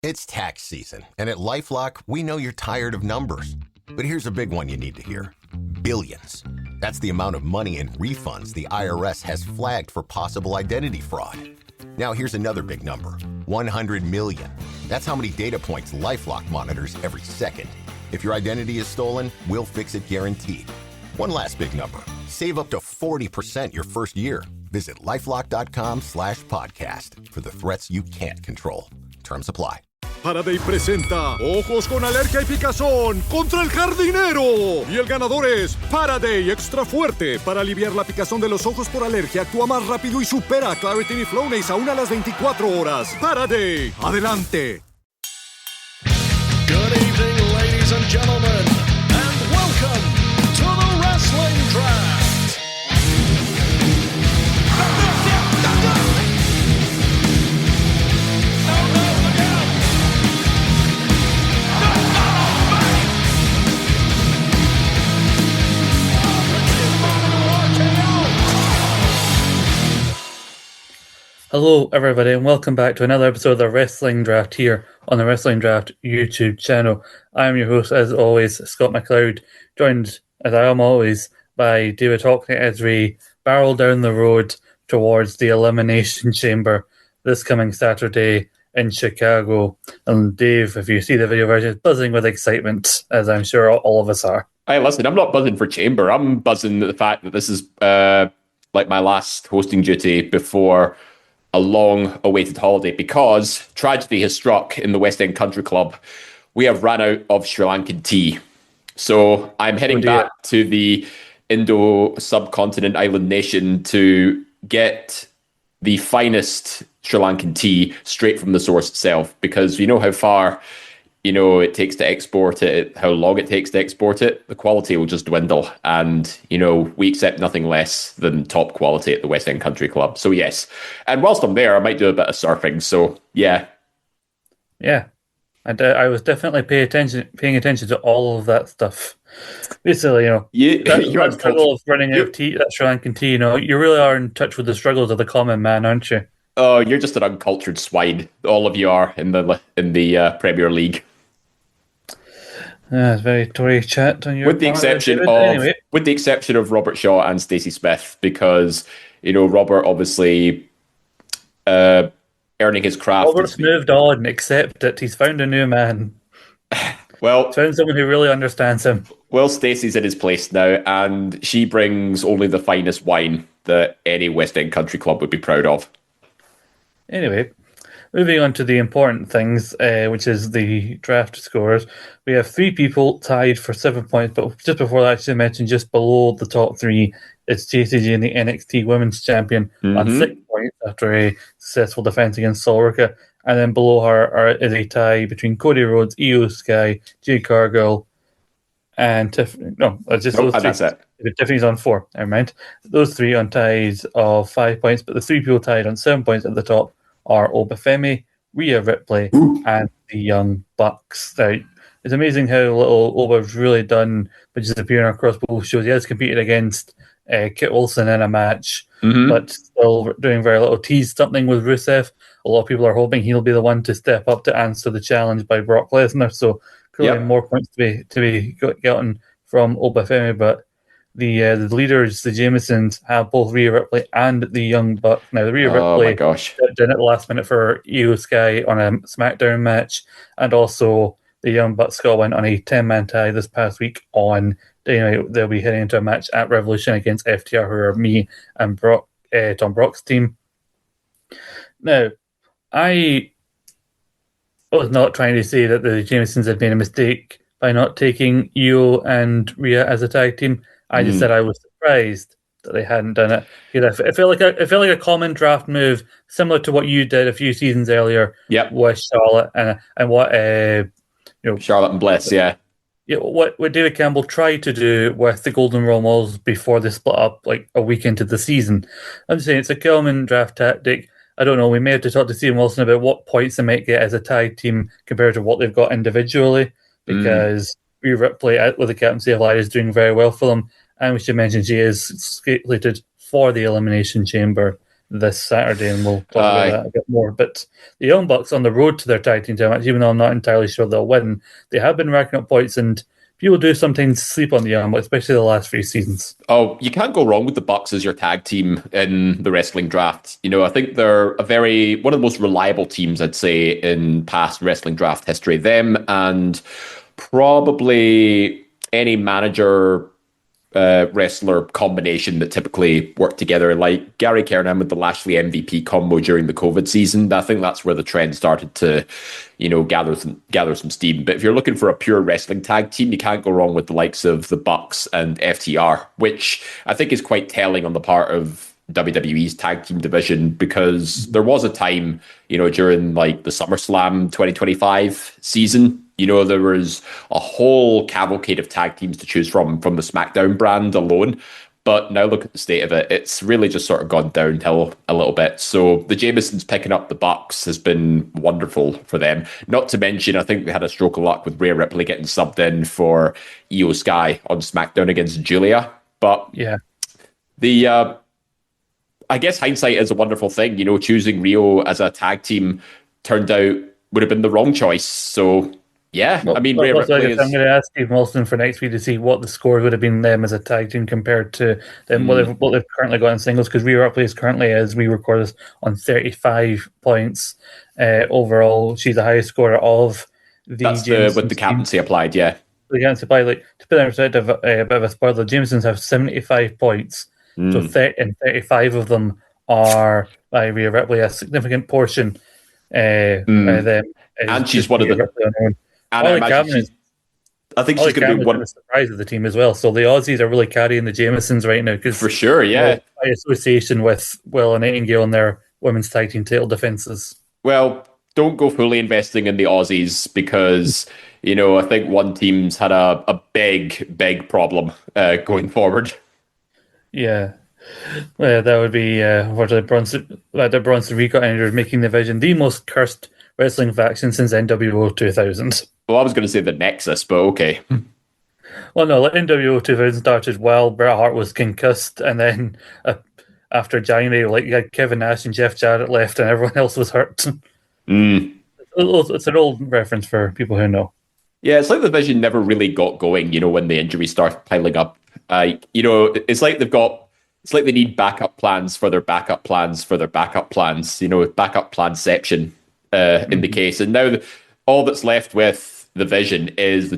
It's tax season, and at LifeLock, we know you're tired of numbers. But here's a big one you need to hear. Billions. That's the amount of money in refunds the IRS has flagged for possible identity fraud. Now here's another big number. 100 million. That's how many data points LifeLock monitors every second. If your identity is stolen, we'll fix it guaranteed. One last big number. Save up to 40% your first year. Visit LifeLock.com/podcast for the threats you can't control. Terms apply. Faraday presenta Ojos con Alergia y Picazón contra el jardinero. Y el ganador es Faraday Extra Fuerte. Para aliviar la picazón de los ojos por alergia, actúa más rápido y supera a Claritin y Flonase aún a las 24 horas. Faraday, adelante. Good evening, ladies and gentlemen, and welcome to the Wrestling Draft. Hello, everybody, and welcome back to another episode of the Wrestling Draft here on the Wrestling Draft YouTube channel. I am your host, as always, Scott McLeod, joined, as I am always, by David Hockney as we barrel down the road towards the Elimination Chamber this coming Saturday in Chicago. And Dave, if you see the video version, is buzzing with excitement, as I'm sure all of us are. Hey, listen, I'm not buzzing for Chamber. I'm buzzing at the fact that this is like my last hosting duty before a long-awaited holiday, because tragedy has struck in the West End Country Club. We have ran out of Sri Lankan tea. So I'm heading back to the Indo-subcontinent island nation to get the finest Sri Lankan tea straight from the source itself, because you know how far it takes to export it, how long it takes to export it, the quality will just dwindle. And, we accept nothing less than top quality at the West End Country Club. So, yes. And whilst I'm there, I might do a bit of surfing. So, yeah. Yeah. And I was definitely paying attention to all of that stuff. Basically, that struggle of running out of tea, that Sri Lankan tea, you really are in touch with the struggles of the common man, aren't you? Oh, you're just an uncultured swine. All of you are in the Premier League. It's very Tory chat on your with the exception of Robert Shaw and Stacey Smith, because Robert obviously earning his craft. Robert's moved on, accept it. He's found a new man. Well, he's found someone who really understands him. Well, Stacey's in his place now, and she brings only the finest wine that any West End Country Club would be proud of. Anyway, moving on to the important things, which is the draft scores. We have 3 people tied for 7 points, but just before that, I should mention just below the top 3, it's JCG and the NXT Women's Champion on 6 points after a successful defense against Solrica. And then below her is a tie between Cody Rhodes, Io Sky, Jade Cargill, and Tiffany. No, it's just those 3. That's it. Tiffany's on 4, never mind. Those 3 on ties of 5 points, but the 3 people tied on 7 points at the top are Obafemi, Rhea Ripley, and the Young Bucks. Now, it's amazing how little Oba's really done, but just appearing across both shows. He has competed against Kit Wilson in a match, but still doing very little. Teased something with Rusev. A lot of people are hoping he'll be the one to step up to answer the challenge by Brock Lesnar. So clearly more points to be gotten from Obafemi, but the leaders, the Jamesons, have both Rhea Ripley and the Young Bucks. Now, the Rhea Ripley stepped in at the last minute for Io Sky on a SmackDown match, and also the Young Bucks got one on a 10-man tie this past week on Dynamite. They'll be heading into a match at Revolution against FTR, who are me and Tom Brock's team. Now, I was not trying to say that the Jamesons had made a mistake by not taking Io and Rhea as a tag team. I just said I was surprised that they hadn't done it. It felt like a common draft move, similar to what you did a few seasons earlier with Charlotte and what Charlotte and Bliss, what David Campbell tried to do with the Golden Role Models before they split up like a week into the season. I'm saying it's a common draft tactic. I don't know. We may have to talk to Stephen Wilson about what points they might get as a tag team compared to what they've got individually, because Rhea Ripley with the captaincy of Light is doing very well for them. And we should mention she is slated for the Elimination Chamber this Saturday, and we'll talk about that a bit more. But the Young Bucks on the road to their tag team match, even though I'm not entirely sure they'll win, they have been racking up points, and people do sometimes sleep on the Young Bucks, especially the last few seasons. Oh, you can't go wrong with the Bucks as your tag team in the wrestling draft. I think they're one of the most reliable teams, I'd say, in past wrestling draft history. Them and probably any manager wrestler combination that typically work together, like Gary Kernan with the Lashley MVP combo during the COVID season. I think that's where the trend started to, gather some steam. But if you're looking for a pure wrestling tag team, you can't go wrong with the likes of the Bucks and FTR, which I think is quite telling on the part of WWE's tag team division, because there was a time, during like the SummerSlam 2025 season, there was a whole cavalcade of tag teams to choose from the SmackDown brand alone. But now look at the state of it. It's really just sort of gone downhill a little bit. So the Jamesons picking up the Bucks has been wonderful for them. Not to mention, I think they had a stroke of luck with Rhea Ripley getting subbed in for Io Sky on SmackDown against Julia. But yeah, I guess hindsight is a wonderful thing. Choosing Rio as a tag team turned out would have been the wrong choice. So yeah, well, Rhea Ripley is... I'm going to ask Steve Molson for next week to see what the score would have been them as a tag team compared to them, what they've currently got in singles, because Rhea Ripley is currently, as we record this, on 35 points overall. She's the highest scorer of the Jamesons with the captaincy applied, yeah. The captaincy applied, to put that in perspective, a bit of a spoiler, the Jamesons have 75 points, so 35 of them are by Rhea Ripley, a significant portion by them. And she's one of the... I think she's going to be one of the surprise of the team as well. So the Aussies are really carrying the Jamesons right now, because for sure, yeah, by association with Will and Nightingale and their women's tag team title defenses. Well, don't go fully investing in the Aussies, because I think one team's had a big problem going forward. Yeah. That would be the Bronson Reed Rangers making the division the most cursed wrestling faction since NWO 2000. Well, I was going to say the Nexus, but okay. Well, no, NWO 2000 started while Bret Hart was concussed, and then after January, you had Kevin Nash and Jeff Jarrett left, and everyone else was hurt. It's an old reference for people who know. Yeah, it's like the division never really got going, when the injuries start piling up. It's like they need backup plans for their backup plans for their backup plans, backup planception in the case. And now all that's left with the Vision is the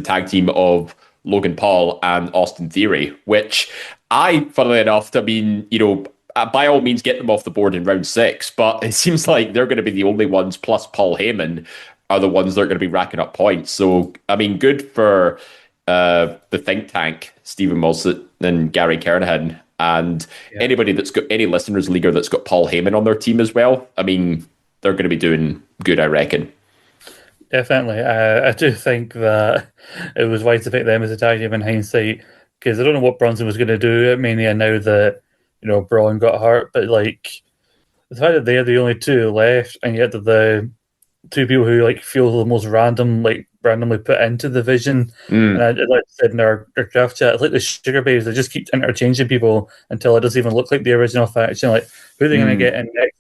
tag team of Logan Paul and Austin Theory, which funnily enough, by all means get them off the board in round 6, but it seems like they're going to be the only ones, plus Paul Heyman, are the ones that are going to be racking up points. So, good for the think tank, Stephen Molson and Gary Kernahan, and anybody that's got any listeners leaguer that's got Paul Heyman on their team as well. They're going to be doing good, I reckon. Definitely. I do think that it was wise to pick them as a tag team in hindsight, because I don't know what Bronson was going to do at Mania now that, Braun got hurt, but the fact that they're the only two left, and yet the two people who feel the most randomly put into the Vision, and I said in our draft chat, it's like the Sugar Babes, they just keep interchanging people until it doesn't even look like the original faction. Who are they going to get in next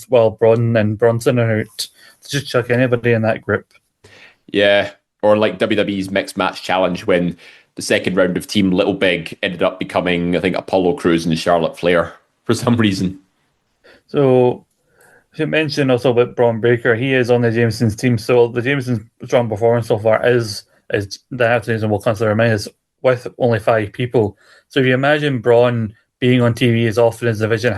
while Braun and Bronson are out? Just chuck anybody in that group. Yeah, or like WWE's Mixed Match Challenge, when the second round of Team Little Big ended up becoming, I think, Apollo Crews and Charlotte Flair for some reason. So, you mentioned also about Braun Breaker. He is on the Jamesons team, so the Jamesons' strong performance so far is the afternoons, and we'll constantly remind us, with only 5 people. So if you imagine Braun being on TV as often as the Vision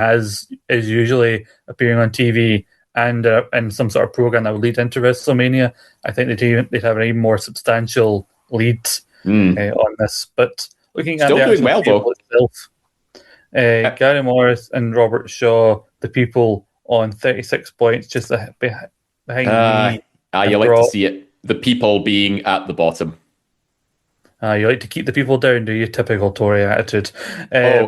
is usually appearing on TV, and in some sort of program that would lead into WrestleMania, I think they'd have an even more substantial lead on this. But looking still at the doing well though itself, Gary Morris and Robert Shaw, the people on 36 points, just behind me. You like to see it. The people being at the bottom. You like to keep the people down, do you? Typical Tory attitude. I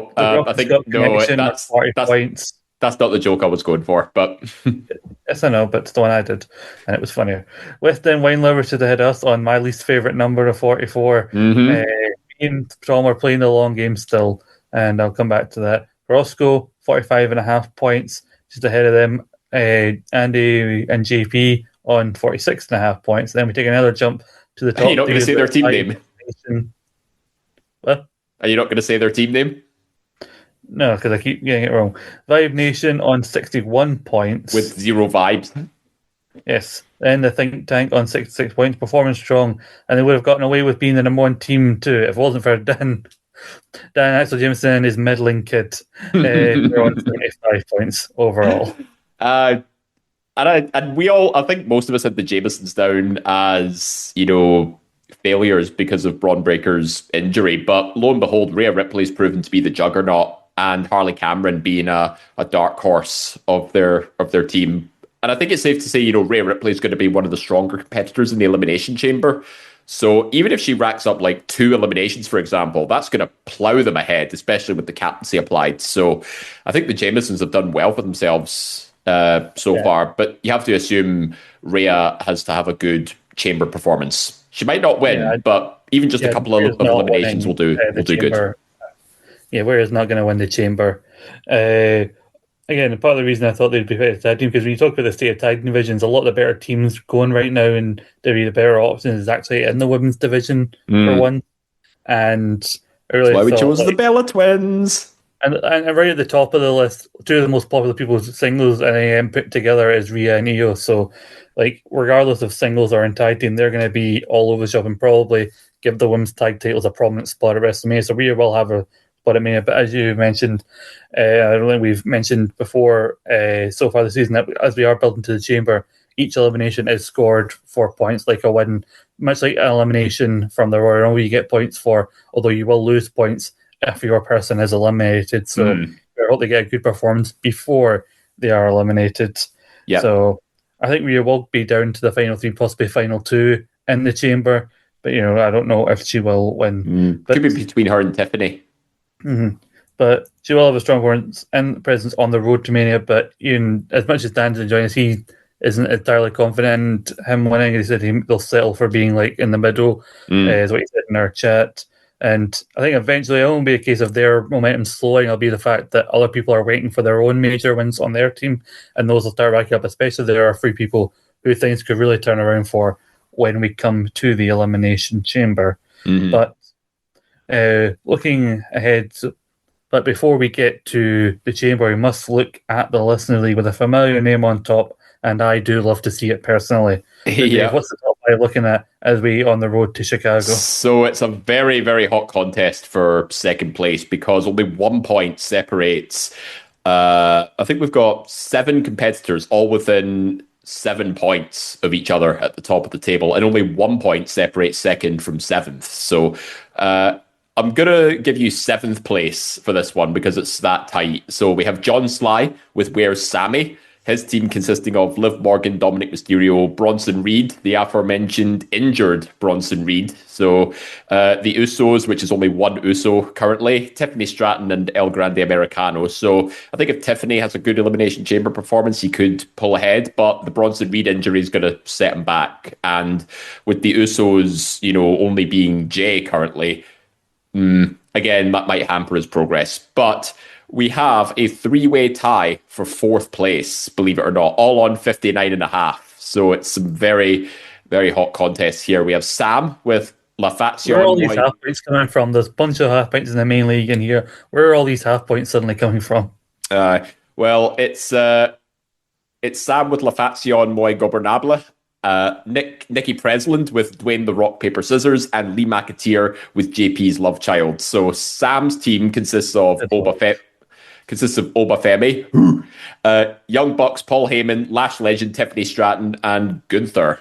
think no. That's 40 points. That's not the joke I was going for, but yes, I know, but it's the one I did, and it was funnier. West End Wine Lovers should have had us on my least favourite number of 44. Me and Tom are playing the long game still, and I'll come back to that. Roscoe, 45.5 points, just ahead of them. Andy and JP on 46.5 points. Then we take another jump to the top. You're not going to say their team name? What? Are you not going to say their team name? No, because I keep getting it wrong. Vibe Nation on 61 points. With 0 vibes. Yes. Then the Think Tank on 66 points, performing strong. And they would have gotten away with being the number one team too if it wasn't for Dan Axel Jameson and his meddling kid. They're on 75 points overall. And we all, I think most of us had the Jamesons down as, failures because of Braun Breaker's injury. But lo and behold, Rhea Ripley's proven to be the juggernaut, and Harley Cameron being a dark horse of their team. And I think it's safe to say, Rhea Ripley is going to be one of the stronger competitors in the Elimination Chamber. So even if she racks up like 2 eliminations, for example, that's going to plough them ahead, especially with the captaincy applied. So I think the Jamesons have done well for themselves so far. But you have to assume Rhea has to have a good chamber performance. She might not win, but even just a couple of eliminations will do good. Yeah, Warrior's not going to win the chamber. Again, part of the reason I thought they'd be better tag team, because when you talk about the state of tag divisions, a lot of the better teams going right now, and the better options is actually in the women's division for one. And I really That's why we chose the Bella Twins. And right at the top of the list, 2 of the most popular people's singles NAM put together is Rhea and Io. So, regardless of singles or in tag team, they're going to be all over the shop and probably give the women's tag titles a prominent spot at WrestleMania. So Rhea will have a spot at Mania. But as you mentioned, I don't think we've mentioned before so far this season that as we are building to the chamber, each elimination is scored for points like a win, much like an elimination from the Royal Rumble you get points for, although you will lose points if your person is eliminated. So we hope they get a good performance before they are eliminated. Yeah. So I think we will be down to the final 3, possibly final 2 in the chamber. But, I don't know if she will win. But, could be between her and Tiffany. Mm-hmm. But she will have a strong presence on the road to Mania. But even as much as Dan's enjoying this, he isn't entirely confident in him winning. He said they'll settle for being in the middle, is what he said in our chat. And I think eventually it won't be a case of their momentum slowing. It'll be the fact that other people are waiting for their own major wins on their team, and those will start racking up, especially there are 3 people who things could really turn around for when we come to the Elimination Chamber. But looking ahead, but before we get to the chamber, we must look at the Listener League with a familiar name on top, and I do love to see it personally. Yeah. What's the top 5 looking at as we on the road to Chicago? So it's a very, very hot contest for second place because only 1 point separates. I think we've got 7 competitors, all within 7 points of each other at the top of the table, and only 1 point separates second from 7th. So I'm going to give you 7th place for this one because it's that tight. So we have John Sly with Where's Sammy? His team consisting of Liv Morgan, Dominic Mysterio, Bronson Reed, the aforementioned injured Bronson Reed. So the Usos, which is only 1 Uso currently, Tiffany Stratton and El Grande Americano. So I think if Tiffany has a good Elimination Chamber performance, he could pull ahead, but the Bronson Reed injury is going to set him back. And with the Usos, only being Jay currently, again, that might hamper his progress. But we have a 3-way tie for 4th place, believe it or not, all on 59.5. So it's some very, very hot contests here. We have Sam with La Fazione. Where are all these half points coming from? There's a bunch of half points in the main league in here. Where are all these half points suddenly coming from? Well, it's Sam with La Fazione Muy Gobernable. Nikki Presland with Dwayne The Rock Paper Scissors, and Lee McAteer with JP's Love Child. So Sam's team consists of Obafemi, Young Bucks, Paul Heyman, Lash Legend, Tiffany Stratton, and Gunther.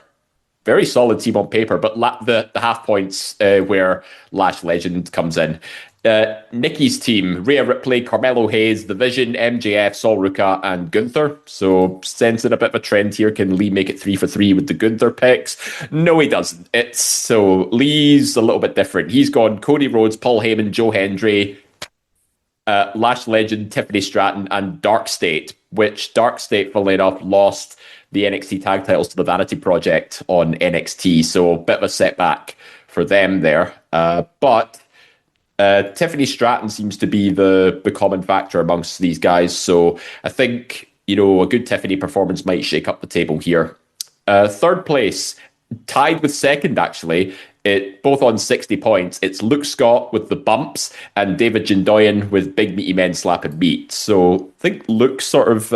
Very solid team on paper, but the half points where Lash Legend comes in. Nikki's team, Rhea Ripley, Carmelo Hayes, The Vision, MJF, Sol Ruka, and Gunther. So sensing a bit of a trend here. Can Lee make it 3 for 3 with the Gunther picks? No, he doesn't. So Lee's a little bit different. He's gone Cody Rhodes, Paul Heyman, Joe Hendry, Lash Legend, Tiffany Stratton, and Dark State, which Dark State, funnily enough, lost the NXT tag titles to the Vanity Project on NXT. So a bit of a setback for them there. But Tiffany Stratton seems to be the common factor amongst these guys. So I think, a good Tiffany performance might shake up the table here. Third place, tied with second, actually, both on 60 points. It's Luke Scott with the bumps and David Jindoyan with big meaty men slapping meat. So I think Luke's sort of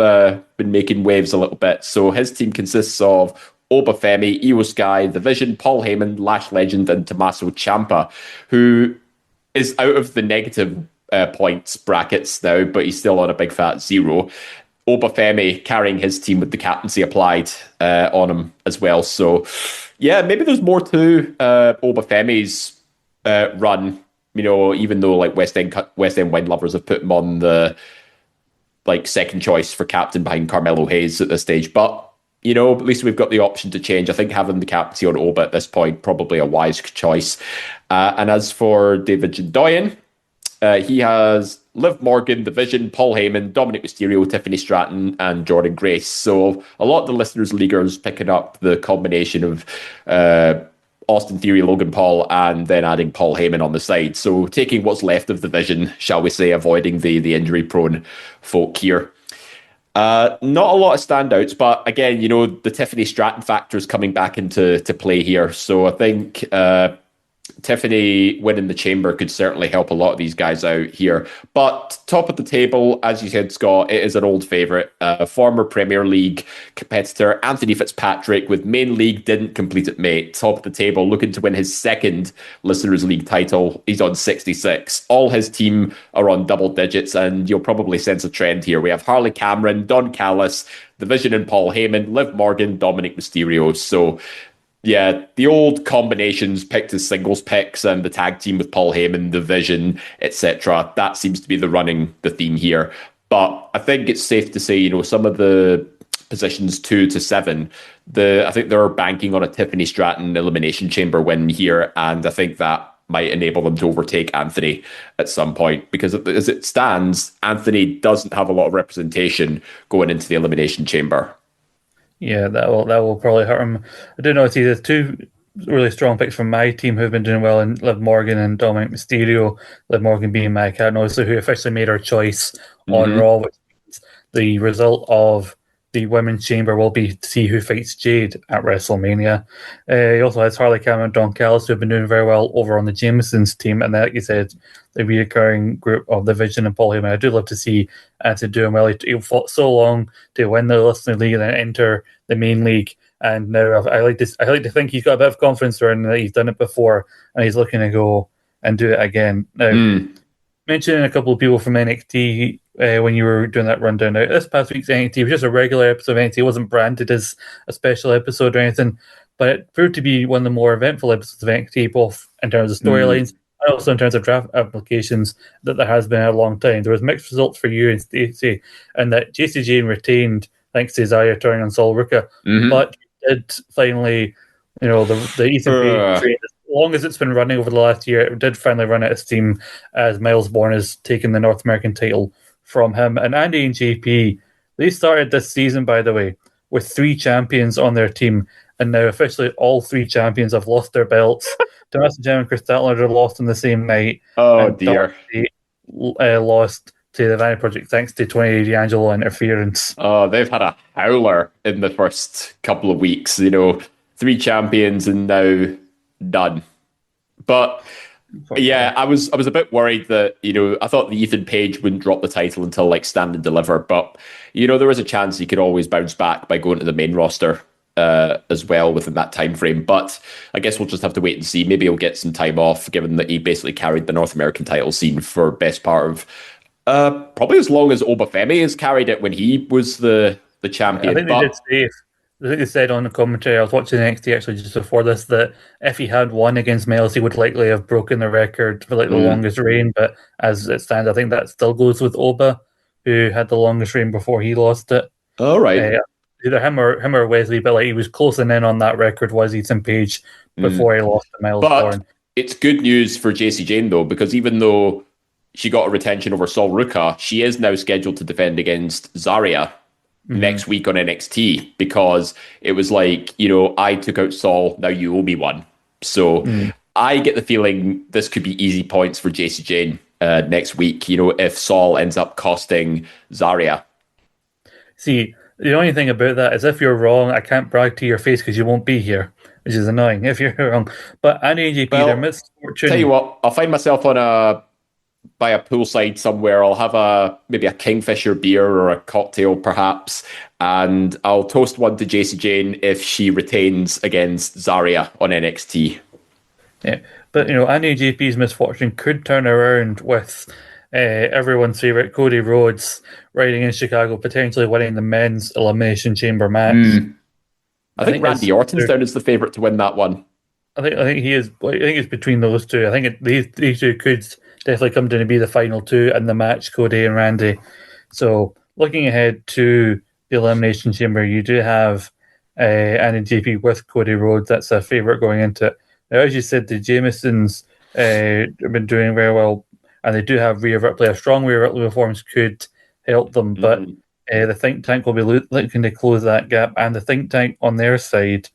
been making waves a little bit. So his team consists of Obafemi, Io Sky, The Vision, Paul Heyman, Lash Legend, and Tommaso Ciampa, who is out of the negative points brackets now, but he's still on a big fat 0. Obafemi carrying his team with the captaincy applied on him as well. So, yeah, maybe there's more to Obafemi's run. Even though like West End wine lovers have put him on the second choice for captain behind Carmelo Hayes at this stage, but. At least we've got the option to change. I think having the captaincy on Oba at this point, probably a wise choice. And as for David Jindoyan, he has Liv Morgan, The Vision, Paul Heyman, Dominic Mysterio, Tiffany Stratton, and Jordan Grace. So a lot of the listeners' leaguers picking up the combination of Austin Theory, Logan Paul, and then adding Paul Heyman on the side. So taking what's left of The Vision, shall we say, avoiding the injury-prone folk here. Not a lot of standouts, but again, the Tiffany Stratton factor is coming back into play here. So I think Tiffany winning the chamber could certainly help a lot of these guys out here. But top of the table, as you said, Scott, it is an old favourite. Former Premier League competitor Anthony Fitzpatrick with main league didn't complete it, mate. Top of the table, looking to win his second Listeners League title. He's on 66. All his team are on double digits, and you'll probably sense a trend here. We have Harley Cameron, Don Callis, The Vision and Paul Heyman, Liv Morgan, Dominic Mysterio. So yeah, the old combinations picked as singles picks and the tag team with Paul Heyman, The Vision, etc. That seems to be the theme here. But I think it's safe to say, some of the positions 2 to 7, I think they're banking on a Tiffany Stratton Elimination Chamber win here, and I think that might enable them to overtake Anthony at some point, because as it stands, Anthony doesn't have a lot of representation going into the Elimination Chamber. Yeah, that will probably hurt him. I do know there's two really strong picks from my team who've been doing well in Liv Morgan and Dominic Mysterio. Liv Morgan being my cat, and also who officially made her choice on Raw, which means the result of the Women's Chamber will be to see who fights Jade at WrestleMania. He also has Harley Cameron and Don Callis, who have been doing very well over on the Jamesons team, and like you said, the reoccurring group of The Vision and Paul Heyman. I do love to see Anthony doing well. He fought so long to win the Listener League and then enter the main league, and now I like to think he's got a bit of confidence around that he's done it before, and he's looking to go and do it again. Now, mentioning a couple of people from NXT when you were doing that rundown. Now, this past week's NXT was just a regular episode of NXT. It wasn't branded as a special episode or anything, but it proved to be one of the more eventful episodes of NXT, both in terms of storylines and also in terms of draft applications, that there has been in a long time. There was mixed results for you and Stacey, and that JC Jane retained thanks to Zaya turning on Sol Ruka, but did finally, the Ethan Page train, as long as it's been running over the last year, it did finally run out of steam as Miles Bourne has taken the North American title from him. And Andy and JP, they started this season, by the way, with 3 champions on their team, and now officially all 3 champions have lost their belts. Tommaso Ciampa and Chris Statlander are lost on the same night. Oh, dear. Lost to the Vanity Project thanks to Tony D'Angelo interference. Oh, they've had a howler in the first couple of weeks. 3 champions and now none. But yeah, I was a bit worried that I thought the Ethan Page wouldn't drop the title until Stand and Deliver, but there was a chance he could always bounce back by going to the main roster as well within that time frame. But I guess we'll just have to wait and see. Maybe he'll get some time off, given that he basically carried the North American title scene for best part of probably as long as Obafemi has carried it when he was the champion. I think they did say, I think they said on the commentary, I was watching NXT actually just before this, that if he had won against Miles, he would likely have broken the record for the longest reign. But as it stands, I think that still goes with Oba, who had the longest reign before he lost it. All right. Either him or Wesley, but he was closing in on that record, was Ethan Page, before he lost to Miles Bourne. It's good news for JC Jane, though, because even though she got a retention over Sol Ruka, she is now scheduled to defend against Zarya next week on NXT, because it was I took out Sol, now you owe me one. So I get the feeling this could be easy points for JC Jane next week, if Saul ends up costing Zarya. See, the only thing about that is if you're wrong, I can't brag to your face because you won't be here, which is annoying if you're wrong. But Annie and JP, Well, their misfortune. Tell you what, I'll find myself by a poolside somewhere. I'll have maybe a Kingfisher beer or a cocktail perhaps, and I'll toast one to JC Jane if she retains against Zarya on NXT. Yeah, but Annie and JP's misfortune could turn around with everyone's favorite Cody Rhodes riding in Chicago, potentially winning the men's Elimination Chamber match. I think Randy Orton's down as the favorite to win that one. I think he is. I think it's between those two. I think these two could definitely come down to be the final two in the match, Cody and Randy. So looking ahead to the Elimination Chamber, you do have Annie and JP with Cody Rhodes. That's a favorite going into it. Now, as you said, the Jamesons have been doing very well, and they do have Rhea Ripley. A strong Rhea Ripley performance could help them, but the Think Tank will be looking to close that gap. And the Think Tank on their side,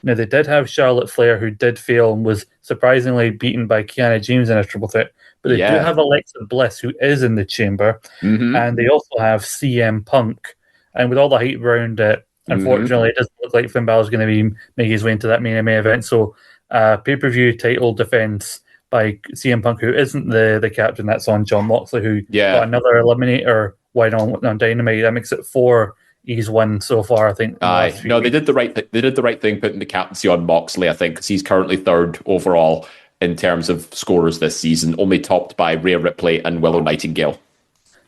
now they did have Charlotte Flair, who did fail and was surprisingly beaten by Kiana James in a triple threat, but they do have Alexa Bliss, who is in the chamber, and they also have CM Punk. And with all the hype around it, unfortunately, it doesn't look like Finn Balor's going to be making his way into that main event. So pay-per-view title defense by CM Punk, who isn't the captain. That's on Jon Moxley, who got another eliminator win on Dynamite. That makes it 4 he's won so far, I think. No, they did the right thing. They did the right thing putting the captaincy on Moxley, I think, because he's currently 3rd overall in terms of scorers this season, only topped by Rhea Ripley and Willow Nightingale.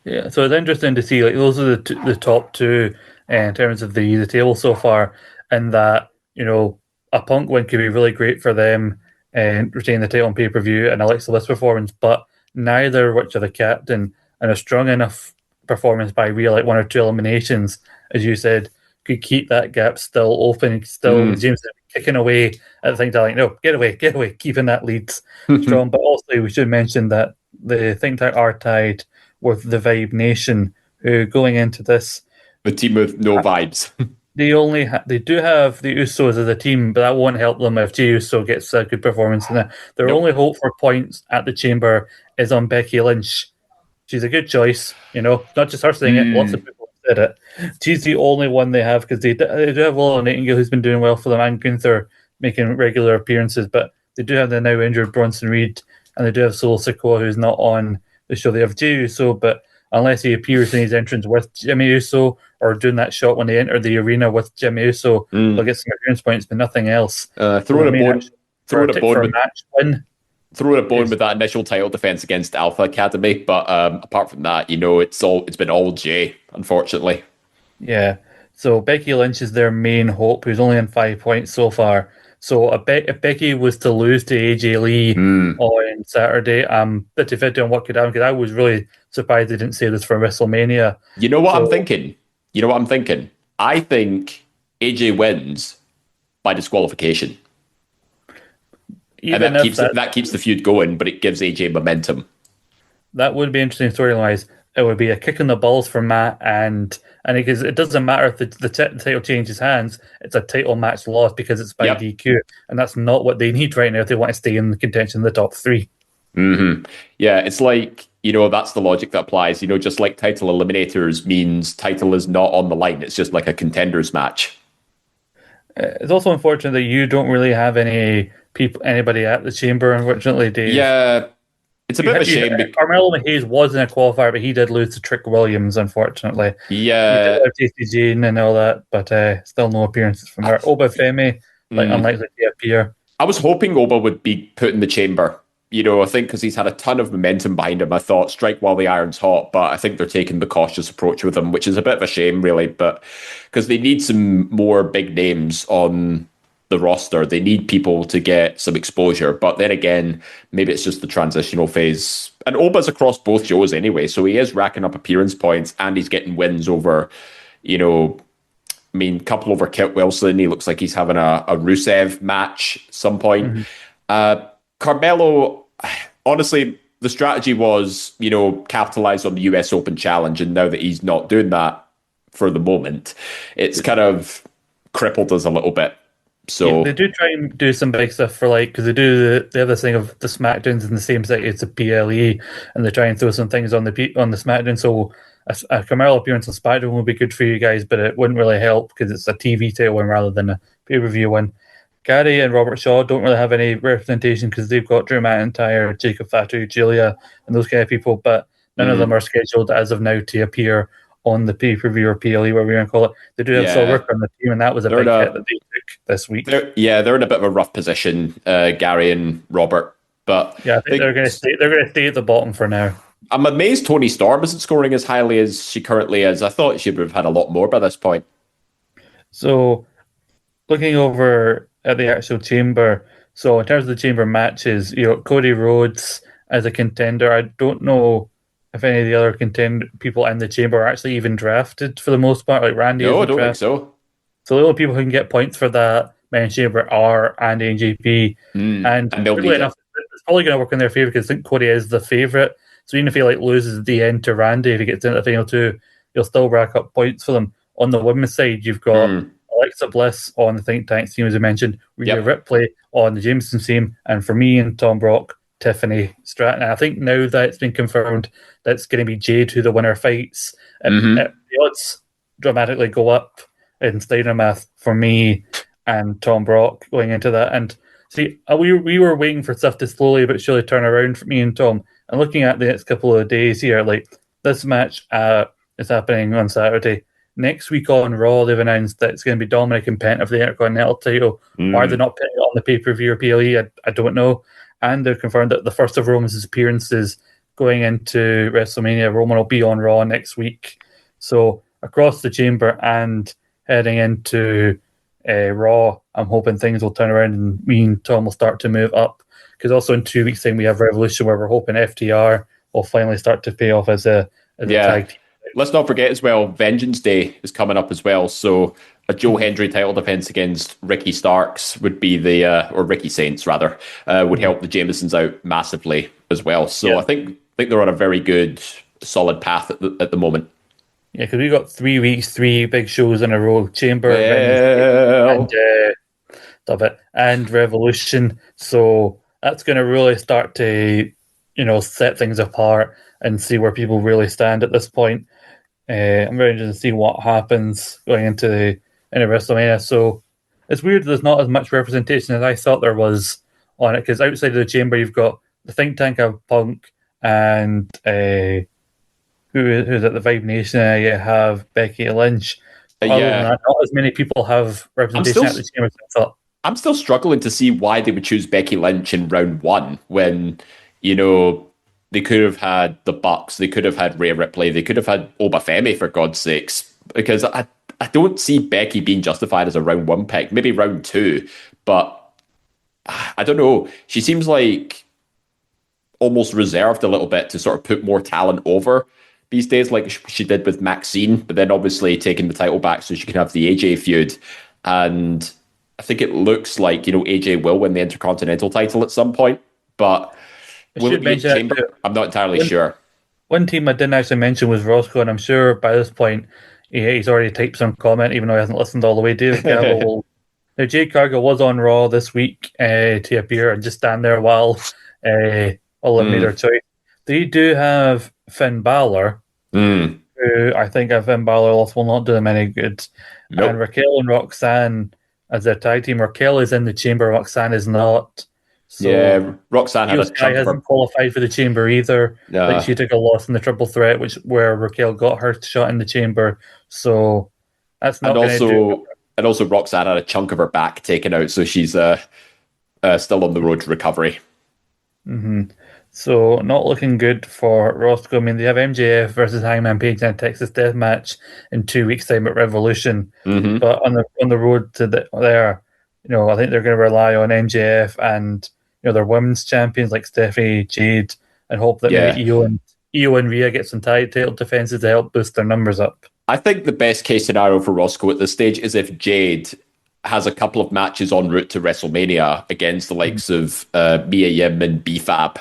Yeah, so it's interesting to see. Like, those are the top two in terms of the table so far, and that a Punk win could be really great for them and retain the title on pay-per-view and Alexa Bliss performance, but neither which are the captain, and a strong enough performance by Rhea, like 1 or 2 eliminations, as you said, could keep that gap still open. Still, James kicking away at the Think Tank. No, get away, keeping that lead strong. But also, we should mention that the Think Tank are tied with the Vibe Nation, who going into this, the team with no vibes. They do have the Usos as a team, but that won't help them if Jey Uso gets a good performance. And their only hope for points at the Chamber is on Becky Lynch. She's a good choice, not just her saying it, lots of people have said it. She's the only one they have, because they do have Willow Nightingale, who's been doing well for them, and Gunther making regular appearances, but they do have the now injured Bronson Reed, and they do have Solo Sikoa, who's not on the show. They have Jey Uso, but unless he appears in his entrance with Jimmy Uso or doing that shot when they enter the arena with Jimmy Uso, they'll get some appearance points, but nothing else. Throw it a bone with that initial title defense against Alpha Academy, but apart from that, it's been all Jay, unfortunately. Yeah. So Becky Lynch is their main hope, who's only on 5 points so far. So if Becky was to lose to AJ Lee on Saturday, I'm a bit defeated on what could happen, because I was really surprised they didn't say this for WrestleMania. You know what I'm thinking? I think AJ wins by disqualification. And that keeps the feud going, but it gives AJ momentum. That would be interesting story-wise. It would be a kick in the balls for Matt, and because it doesn't matter if the title changes hands, it's a title match loss because it's by DQ, and that's not what they need right now if they want to stay in the contention in the top 3. Yeah, it's like, that's the logic that applies. Just like title eliminators means title is not on the line. It's just like a contenders match. It's also unfortunate that you don't really have anybody at the Chamber, unfortunately, Dave. Yeah, it's a bit of a shame. Carmelo Hayes was in a qualifier, but he did lose to Trick Williams, unfortunately. Yeah. He did have JC Jane and all that, but still no appearances from her. Oba Femi, unlikely to appear. I was hoping Oba would be put in the Chamber. I think because he's had a ton of momentum behind him. I thought strike while the iron's hot, but I think they're taking the cautious approach with him, which is a bit of a shame, really. But because they need some more big names on the roster, they need people to get some exposure. But then again, maybe it's just the transitional phase. And Oba's across both shows anyway, so he is racking up appearance points and he's getting wins over, couple over Kit Wilson. He looks like he's having a Rusev match at some point. Carmelo, honestly, the strategy was, capitalize on the US Open Challenge. And now that he's not doing that for the moment, it's kind of crippled us a little bit. So they do try and do some big stuff for because they have this thing of the SmackDowns in the same set as the PLE, and they try and throw some things on the SmackDown. So a Carmelo appearance on SmackDown would be good for you guys, but it wouldn't really help because it's a TV title win rather than a pay-per-view win. Gary and Robert Shaw don't really have any representation because they've got Drew McIntyre, Jacob Fatu, Julia, and those kind of people, but none of them are scheduled as of now to appear on the pay-per-view or PLE, whatever you want to call it. They do have Saul Rooker on the team, and that was a big hit that they took this week. They're in a bit of a rough position, Gary and Robert. But yeah, I think they're going to stay. They're going to stay at the bottom for now. I'm amazed Toni Storm isn't scoring as highly as she currently is. I thought she would have had a lot more by this point. So, looking over at the actual chamber, so in terms of the chamber matches, Cody Rhodes as a contender. I don't know if any of the other people in the chamber are actually even drafted for the most part. Like Randy, no, I don't think so. So the only people who can get points for that men's chamber are Andy and JP, and really enough, it's probably going to work in their favor because I think Cody is the favorite. So even if he loses at the end to Randy, if he gets into the final two, you'll still rack up points for them. On the women's side, you've got Alexa Bliss on the Think Tank team, as I mentioned, Rhea Ripley on the Jameson team, and for me and Tom Brock, Tiffany Stratton. And I think now that it's been confirmed that it's going to be Jade who the winner fights, the odds dramatically go up in Steiner math for me and Tom Brock going into that. And see, we were waiting for stuff to slowly but surely turn around for me and Tom. And looking at the next couple of days here, this match is happening on Saturday. Next week on Raw, they've announced that it's going to be Dominic and Penta for the Intercontinental title. Why they're not putting it on the pay-per-view or PLE, I don't know. And they've confirmed that the first of Roman's appearances going into WrestleMania, Roman will be on Raw next week. So across the chamber and heading into Raw, I'm hoping things will turn around and me and Tom will start to move up. Because also in 2 weeks' time we have Revolution, where we're hoping FTR will finally start to pay off as a tag team. Let's not forget as well, Vengeance Day is coming up as well. So a Joe Hendry title defense against Ricky Starks would be or Ricky Saints rather, would help the Jamesons out massively as well. So I think they're on a very good, solid path at the moment. Yeah, because we got 3 weeks, 3 big shows in a row: Chamber, and Revolution. So that's going to really start to, set things apart and see where people really stand at this point. I'm very interested to see what happens going into WrestleMania. So it's weird there's not as much representation as I thought there was on it, because outside of the chamber, you've got the Think Tank of Punk and who's at the Vibe Nation. You have Becky Lynch. Other than that, not as many people have representation at the chamber as I thought. I'm still struggling to see why they would choose Becky Lynch in round one when, they could have had the Bucks, they could have had Rhea Ripley, they could have had Obafemi, for God's sakes, because I don't see Becky being justified as a round one pick, maybe round two, but I don't know. She seems like almost reserved a little bit to sort of put more talent over these days, like she did with Maxine, but then obviously taking the title back so she can have the AJ feud. And I think it looks like, AJ will win the Intercontinental title at some point, but will it be a chamber? I'm not entirely sure. One team I didn't actually mention was Roscoe, and I'm sure by this point he's already typed some comment, even though he hasn't listened all the way. David Gable now, Jade Cargill was on Raw this week to appear and just stand there while Ola made her choice. They do have Finn Balor, who I think if Finn Balor lost will not do them any good. Nope. And Raquel and Roxanne as their tag team. Raquel is in the chamber, Roxanne is not. So Roxanne hasn't qualified for the chamber either. Like she took a loss in the triple threat, where Raquel got her shot in the chamber. So that's not. And also, Roxanne had a chunk of her back taken out, so she's still on the road to recovery. So not looking good for Roscoe. I mean, they have MJF versus Hangman Page in a Texas Death Match in 2 weeks' time at Revolution. But on the road to there, I think they're going to rely on MJF and their women's champions like Stephanie, Jade, and hope that maybe Io and Rhea get some title defenses to help boost their numbers up. I think the best case scenario for Roscoe at this stage is if Jade has a couple of matches en route to WrestleMania against the likes of Mia Yim and BFAB,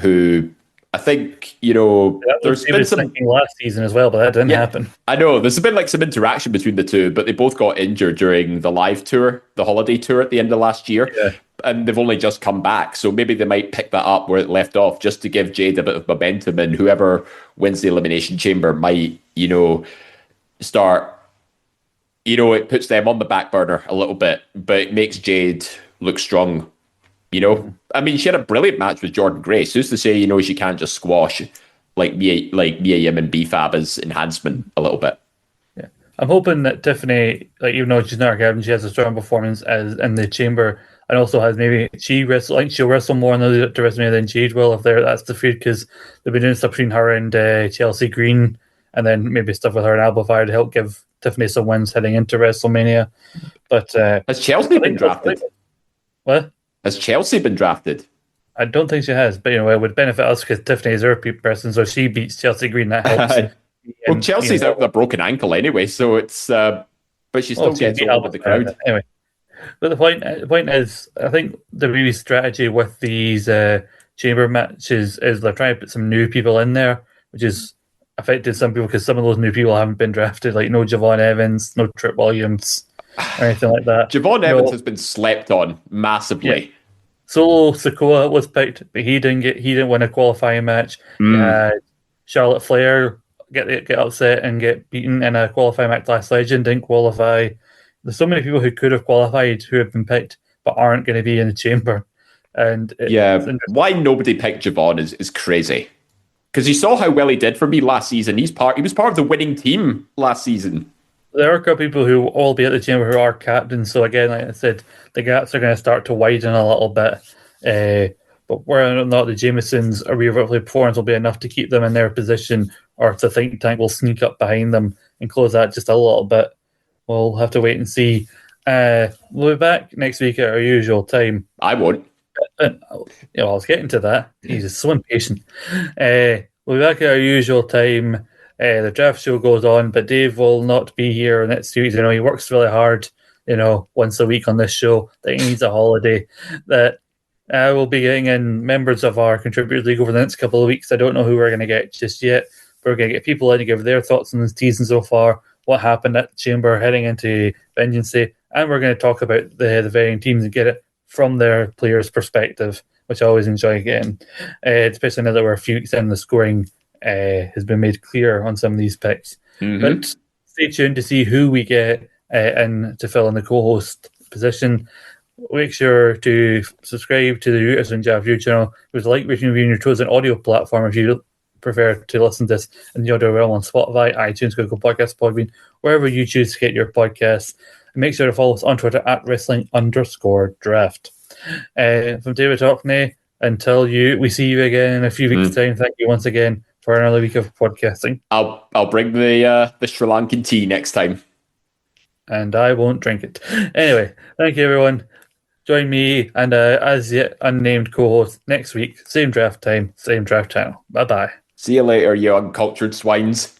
who I think, That was there's been David's some. thinking last season as well, but that didn't happen. I know there's been like some interaction between the two, but they both got injured during the live tour, the holiday tour at the end of last year. Yeah. And they've only just come back. So maybe they might pick that up where it left off just to give Jade a bit of momentum. And whoever wins the Elimination Chamber might, start, it puts them on the back burner a little bit, but it makes Jade look strong. I mean, she had a brilliant match with Jordan Grace. Who's to say, she can't just squash like Mia Yim and BFAB as enhancement a little bit. Yeah, I'm hoping that Tiffany, like even though she's not Gavin, she has a strong performance as in the chamber, and also has maybe she'll wrestle more in the WrestleMania than Jade will if that's the feud, because they've been doing stuff between her and Chelsea Green, and then maybe stuff with her and Amplifier to help give Tiffany some wins heading into WrestleMania. But has Chelsea been drafted? What? Has Chelsea been drafted? I don't think she has, but it would benefit us because Tiffany is our person, so if she beats Chelsea Green, that helps. Well, Chelsea's out with a broken ankle anyway, so it's. But she still gets over with the crowd. Anyway, but the point is, I think the really strategy with these chamber matches is they're trying to put some new people in there, which is affected some people because some of those new people haven't been drafted, like no Javon Evans, no Trip Williams, or anything like that. Javon Evans has been slept on massively. Yeah. Solo Sikoa was picked, but he didn't win a qualifying match. Charlotte Flair get upset and get beaten in a qualifying match. Last Legend didn't qualify. There's so many people who could have qualified who have been picked but aren't going to be in the chamber. And why nobody picked Javon is crazy. Because you saw how well he did for me last season. He was part of the winning team last season. There are a couple of people who all be at the chamber who are captains. So again, like I said, the gaps are going to start to widen a little bit. But whether or not the Jamesons or Rhea Ripley performance will be enough to keep them in their position, or if the think tank will sneak up behind them and close that just a little bit, we'll have to wait and see. We'll be back next week at our usual time. I won't. I was getting to that. He's so impatient. We'll be back at our usual time. The draft show goes on, but Dave will not be here next week. He works really hard, once a week on this show. That he needs a holiday. That we'll be getting in members of our Contributors League over the next couple of weeks. I don't know who we're going to get just yet. But we're going to get people in to give their thoughts on the season so far, what happened at the Chamber heading into Vengeance Day, and we're going to talk about the varying teams and get it from their players' perspective, which I always enjoy getting, especially now that we're a few weeks in, the scoring has been made clear on some of these picks. Mm-hmm. But stay tuned to see who we get in to fill in the co-host position. Make sure to subscribe to the Rooters and Jav View channel. There's a like, rating, review on your chosen audio platform if you prefer to listen to this in the audio realm on Spotify, iTunes, Google Podcasts, Podbean, wherever you choose to get your podcasts. And make sure to follow us on Twitter at wrestling_draft. From David Hockney, until we see you again in a few weeks' time. Thank you once again for another week of podcasting. I'll bring the Sri Lankan tea next time. And I won't drink it. Anyway, thank you everyone. Join me and as yet unnamed co-host next week. Same draft time, same draft channel. Bye-bye. See you later, you uncultured swines.